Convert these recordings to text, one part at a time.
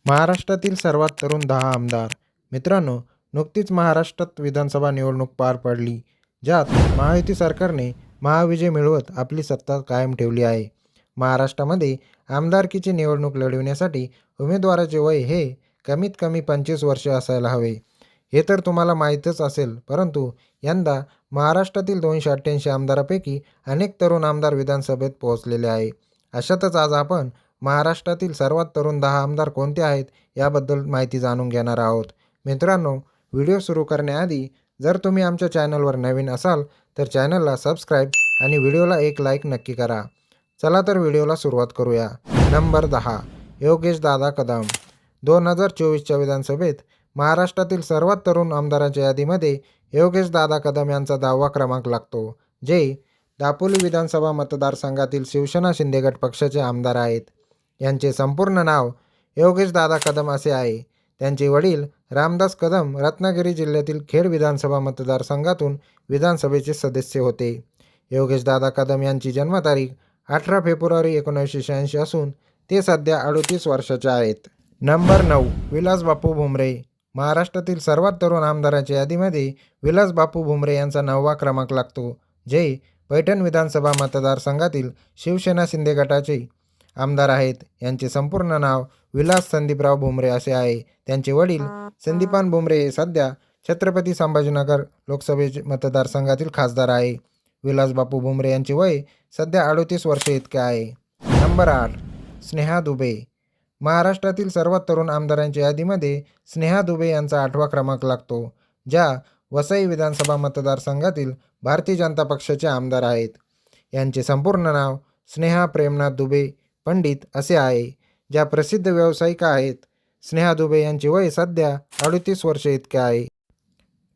महाराष्ट्रातील सर्वात तरुण 10 आमदार. मित्रांनो, नुकतीच महाराष्ट्रात विधानसभा निवडणूक पार पडली, ज्यात महायुती सरकारने महाविजय मिळवत आपली सत्ता कायम ठेवली आहे. महाराष्ट्रामध्ये आमदारकीची निवडणूक लढविण्यासाठी उमेदवाराचे वय हे कमीत कमी 25 वर्षे असायला हवे. हे तर तुम्हाला माहीतच असेल, परंतु यंदा महाराष्ट्रातील 288 आमदारांपैकी अनेक तरुण आमदार विधानसभेत पोहोचलेले आहे. अशातच आज आपण महाराष्ट्रातील सर्वात तरुण 10 आमदार कोणते आहेत याबद्दल माहिती जाणून घेणार आहोत. मित्रांनो, व्हिडिओ सुरू करण्याआधी जर तुम्ही आमच्या चॅनलवर नवीन असाल तर चॅनलला सबस्क्राईब आणि व्हिडिओला एक लाईक नक्की करा. चला तर व्हिडिओला सुरुवात करूया. नंबर 10, योगेश दादा कदम. 2024च्या विधानसभेत महाराष्ट्रातील सर्वात तरुण आमदारांच्या यादीमध्ये योगेश दादा कदम यांचा 10वा क्रमांक लागतो, जे दापोली विधानसभा मतदारसंघातील शिवसेना शिंदे गट पक्षाचे आमदार आहेत. यांचे संपूर्ण नाव योगेश दादा कदम असे आहे. त्यांचे वडील रामदास कदम रत्नागिरी जिल्ह्यातील खेड विधानसभा मतदारसंघातून विधानसभेचे सदस्य होते. योगेश दादा कदम यांची जन्मतारीख 18 फेब्रुवारी 1986 असून ते सध्या 38 वर्षाचे आहेत. नंबर 9, विलास बापू भुमरे. महाराष्ट्रातील सर्वात तरुण आमदारांच्या यादीमध्ये विलास बापू भुमरे यांचा 9वा क्रमांक लागतो, जे पैठण विधानसभा मतदारसंघातील शिवसेना शिंदे गटाचे आमदार आहेत. यांचे संपूर्ण नाव विलास संदीपराव भुमरे असे आहे. त्यांचे वडील संदीपान भुमरे हे सध्या छत्रपती संभाजीनगर लोकसभेचे मतदारसंघातील खासदार आहे. विलास बापू भुमरे यांचे वय सध्या 38 वर्षे इतके आहे. नंबर 8, स्नेहा दुबे. महाराष्ट्रातील सर्वात तरुण आमदारांच्या यादीमध्ये स्नेहा दुबे यांचा 8वा क्रमांक लागतो, ज्या वसई विधानसभा मतदारसंघातील भारतीय जनता पक्षाचे आमदार आहेत. यांचे संपूर्ण नाव स्नेहा प्रेमनाथ दुबे पंडित असे आहे, ज्या प्रसिद्ध व्यावसायिका आहेत. स्नेहा दुबे यांचे वय सध्या 38 वर्षे इतके आहे.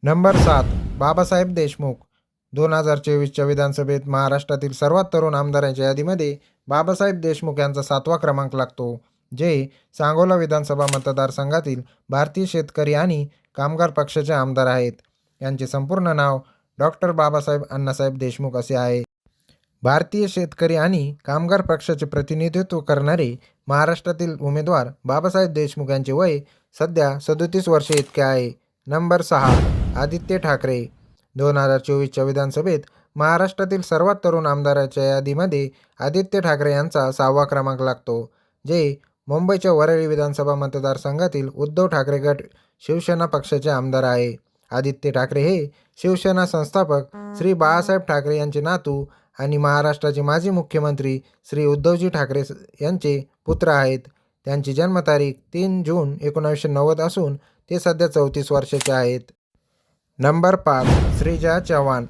नंबर 7, बाबासाहेब देशमुख. 2024च्या विधानसभेत महाराष्ट्रातील सर्वात तरुण आमदारांच्या यादीमध्ये बाबासाहेब देशमुख यांचा 7वा क्रमांक लागतो, जे सांगोला विधानसभा मतदारसंघातील भारतीय शेतकरी आणि कामगार पक्षाचे आमदार आहेत. यांचे संपूर्ण नाव डॉक्टर बाबासाहेब अण्णासाहेब देशमुख असे आहे. भारतीय शेतकरी आणि कामगार पक्षाचे प्रतिनिधित्व करणारे महाराष्ट्रातील उमेदवार बाबासाहेब देशमुख यांचे वय सध्या 37 वर्षे इतके आहे. नंबर 6, आदित्य ठाकरे. 2024च्या विधानसभेत महाराष्ट्रातील सर्वात तरुण आमदारांच्या यादीमध्ये आदित्य ठाकरे यांचा 6वा क्रमांक लागतो, जे मुंबईच्या वरळी विधानसभा मतदारसंघातील उद्धव ठाकरे गट शिवसेना पक्षाचे आमदार आहे. आदित्य ठाकरे हे शिवसेना संस्थापक श्री बाळासाहेब ठाकरे यांचे नातू आणि महाराष्ट्राचे माजी मुख्यमंत्री श्री उद्धवजी ठाकरे यांचे पुत्र आहेत. त्यांची जन्मतारीख 3 जून 1990 असून ते सध्या 34 वर्षाचे आहेत. नंबर 5, श्रीजया चव्हाण.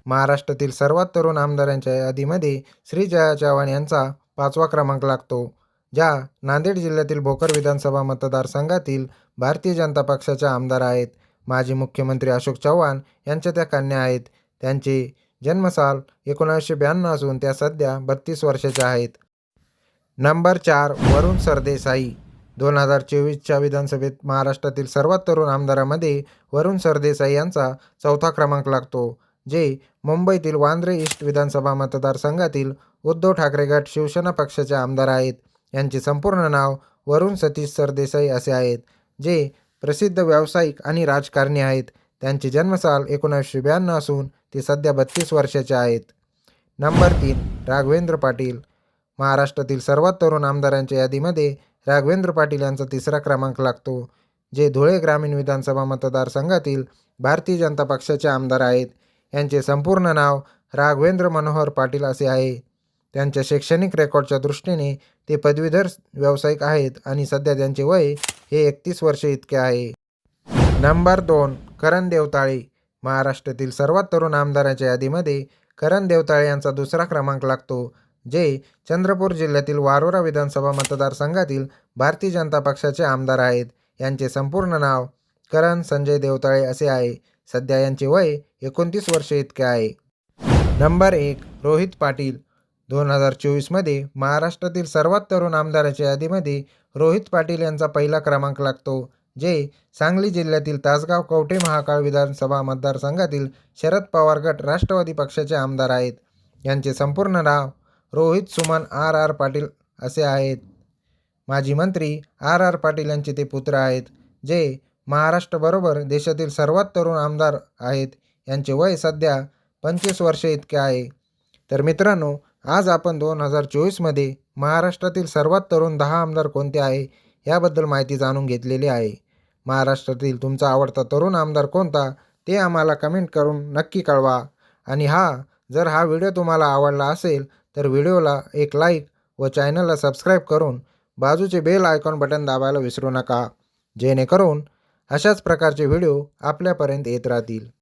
महाराष्ट्रातील सर्वात तरुण आमदारांच्या यादीमध्ये श्रीजया चव्हाण यांचा 5वा क्रमांक लागतो, ज्या नांदेड जिल्ह्यातील भोकर विधानसभा मतदारसंघातील भारतीय जनता पक्षाच्या आमदार आहेत. माजी मुख्यमंत्री अशोक चव्हाण यांच्या त्या कन्या आहेत. त्यांचे जन्मसाल 1992 असून त्या सध्या 32 वर्षाच्या आहेत. नंबर 4, वरुण सरदेसाई. 2024च्या विधानसभेत महाराष्ट्रातील सर्वात तरुण आमदारांमध्ये वरुण सरदेसाई यांचा 4था क्रमांक लागतो, जे मुंबईतील वांद्रे ईस्ट विधानसभा मतदारसंघातील उद्धव ठाकरे गट शिवसेना पक्षाचे आमदार आहेत. यांचे संपूर्ण नाव वरुण सतीश सरदेसाई असे आहेत, जे प्रसिद्ध व्यावसायिक आणि राजकारणी आहेत. त्यांचे जन्मसाल 1992 असून ते सध्या 32 वर्षाचे आहेत. नंबर 3, राघवेंद्र पाटील. महाराष्ट्रातील सर्वात तरुण आमदारांच्या यादीमध्ये राघवेंद्र पाटील यांचा 3रा क्रमांक लागतो, जे धुळे ग्रामीण विधानसभा मतदारसंघातील भारतीय जनता पक्षाचे आमदार आहेत. यांचे संपूर्ण नाव राघवेंद्र मनोहर पाटील असे आहे. त्यांच्या शैक्षणिक रेकॉर्डच्या दृष्टीने ते पदवीधर व्यावसायिक आहेत आणि सध्या त्यांचे वय हे 31 वर्षे इतके आहे. नंबर 2, करण देवताळे. महाराष्ट्रातील सर्वात तरुण आमदारांच्या यादीमध्ये करण देवताळे यांचा 2रा क्रमांक लागतो, जे चंद्रपूर जिल्ह्यातील वारोरा विधानसभा मतदारसंघातील भारतीय जनता पक्षाचे आमदार आहेत. यांचे संपूर्ण नाव करण संजय देवताळे असे आहे. सध्या यांचे वय 29 वर्षे इतके आहे. नंबर 1, रोहित पाटील. 2024मध्ये महाराष्ट्रातील सर्वात तरुण आमदारांच्या यादीमध्ये रोहित पाटील यांचा 1ला क्रमांक लागतो, जे सांगली जिल्ह्यातील तासगाव कवठे महाकाळ विधानसभा मतदारसंघातील शरद पवार गट राष्ट्रवादी पक्षाचे आमदार आहेत. यांचे संपूर्ण नाव रोहित सुमन आर. पाटील असे आहेत. माजी मंत्री आर पाटील यांचे ते पुत्र आहेत, जे महाराष्ट्राबरोबर देशातील सर्वात तरुण आमदार आहेत. यांचे वय सध्या 25 वर्षे इतके आहे. तर मित्रांनो, आज आपण 2024मध्ये महाराष्ट्रातील सर्वात तरुण 10 आमदार कोणते आहे याबद्दल माहिती जाणून घेतलेली आहे. महाराष्ट्रातील तुमचा आवडता तरुण आमदार कोणता ते आम्हाला कमेंट करून नक्की कळवा. आणि जर हा व्हिडिओ तुम्हाला आवडला असेल तर व्हिडिओला एक लाईक व चॅनलला सबस्क्राईब करून बाजूचे बेल आयकॉन बटन दाबायला विसरू नका, जेणेकरून अशाच प्रकारचे व्हिडिओ आपल्यापर्यंत येत राहतील.